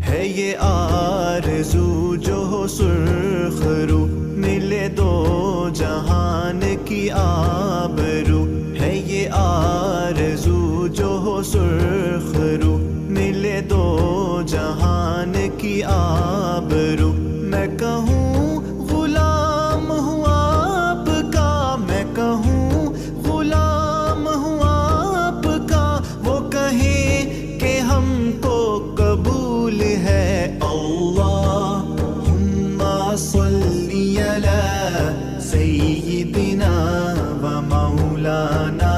है ये आरज़ू जो हो सुर्ख रू, मिले दो जहान की आबरू। है ये आरज़ू जो हो सुर्ख रू, मिले दो जहान की आबरू। मैं कहूँ गुलाम हूँ आपका, मैं कहूँ गुलाम हूँ आपका, वो कहे कि हमको कबूल है। अल्लाहुम्मा सल्ली अला सय्यिदिना व मौलाना